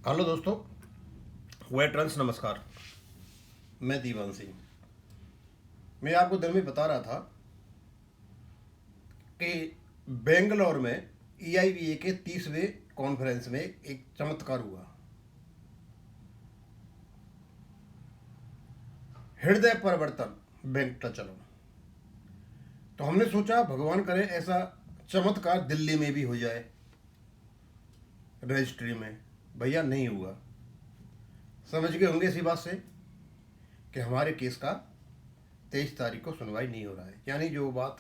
Hello दोस्तों, veterans नमस्कार। मैं दीवान सिंह। मैं आपको दिन में बता रहा था कि बेंगलोर में EIVA के 30वें कॉन्फ्रेंस में एक चमत्कार हुआ। हृदय परिवर्तन वेंकटाचलम। तो हमने सोचा भगवान करे ऐसा चमत्कार दिल्ली में भी हो जाए, रजिस्ट्री में। भैया नहीं हुआ। समझ गए होंगे इसी बात से कि हमारे केस का 23 तारीख को सुनवाई नहीं हो रहा है। यानी जो बात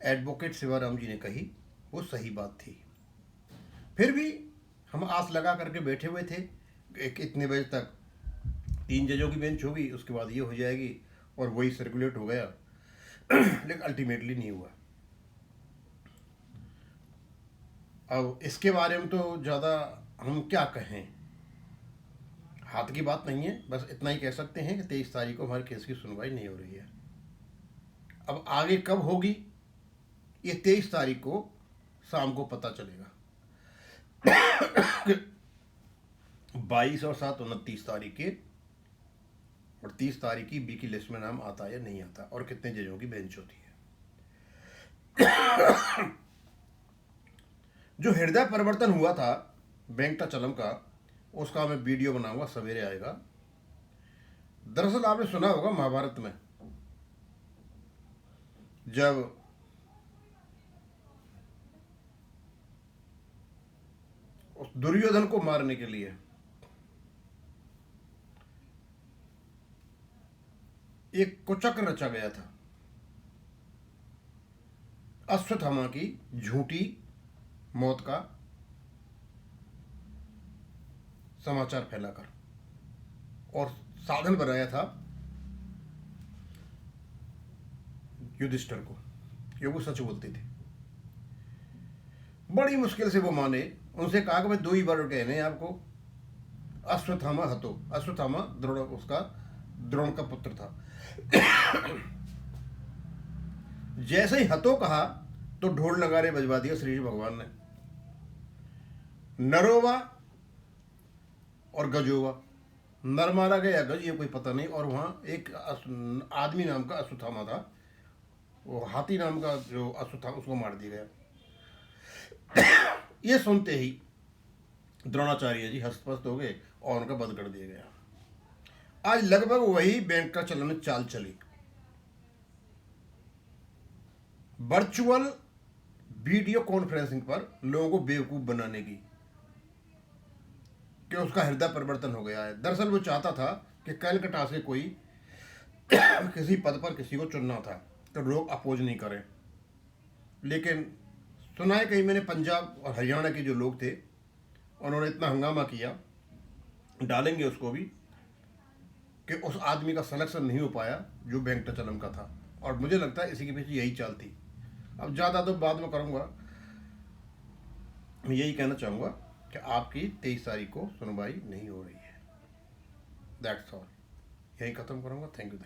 एडवोकेट शिवाराम जी ने कही वो सही बात थी। फिर भी हम आस लगा करके बैठे हुए थे एक इतने बजे तक 3 जजों की बेंच होगी, उसके बाद ये हो जाएगी और वही सर्कुलेट हो गया। लेकिन अल्टीमेटली नहीं हुआ। अब इसके बारे में तो ज़्यादा हम क्या कहें, हाथ की बात नहीं है। बस इतना ही कह सकते हैं कि 23 तारीख को हमारे केस की सुनवाई नहीं हो रही है। अब आगे कब होगी ये 23 तारीख को शाम को पता चलेगा। 22 और 7 29 तारीख के और 30 तारीख की बी की लिस्ट में नाम आता है या नहीं आता, और कितने जजों की बेंच होती है। जो हृदय परिवर्तन हुआ था वेंकटाचलम का, उसका मैं वीडियो बनाऊंगा, सवेरे आएगा। दरअसल आपने सुना होगा महाभारत में जब उस दुर्योधन को मारने के लिए एक कुचक्र रचा गया था, अश्वत्थामा की झूठी मौत का समाचार फैलाकर, और साधन बनाया था युधिष्ठिर को कि वो सच बोलते थे। बड़ी मुश्किल से वो माने। उनसे कहा कि भाई 2 ही वर्ड कहने हैं आपको, अश्वत्थामा हतो। अश्वत्थामा द्रोण, उसका द्रोण का पुत्र था। जैसे ही हतो कहा तो ढोल नगारे बजवा दिया श्री भगवान ने। नरोवा और गजोवा, नर मारा गया, गज ये कोई पता नहीं। और वहां एक आदमी नाम का अश्वत्थामा था, वो हाथी नाम का जो अश्वत्थामा, उसको मार दिया गया। ये सुनते ही द्रोणाचार्य जी हस्तपस्त हो गए और उनका वध कर दिया गया। आज लगभग वही वेंकटाचलम में चाल चली। वर्चुअल वीडियो कॉन्फ्रेंसिंग पर लोगों को बेवकूफ बनाने की, कि उसका हृदय परिवर्तन हो गया है। दरअसल वो चाहता था कि कलकत्ता से कोई किसी पद पर किसी को चुनना था तो लोग अपोज नहीं करें। लेकिन सुना है कहीं मैंने पंजाब और हरियाणा के जो लोग थे उन्होंने इतना हंगामा किया, डालेंगे उसको भी, कि उस आदमी का सिलेक्शन नहीं हो पाया जो वेंकटाचलम का था। और मुझे लगता है इसी के पीछे यही चाल थी। अब ज़्यादा तो बाद में करूँगा, मैं यही कहना चाहूँगा कि आपकी 23 तारीख को सुनवाई नहीं हो रही है। That's all. यही ख़त्म करूँगा। Thank you.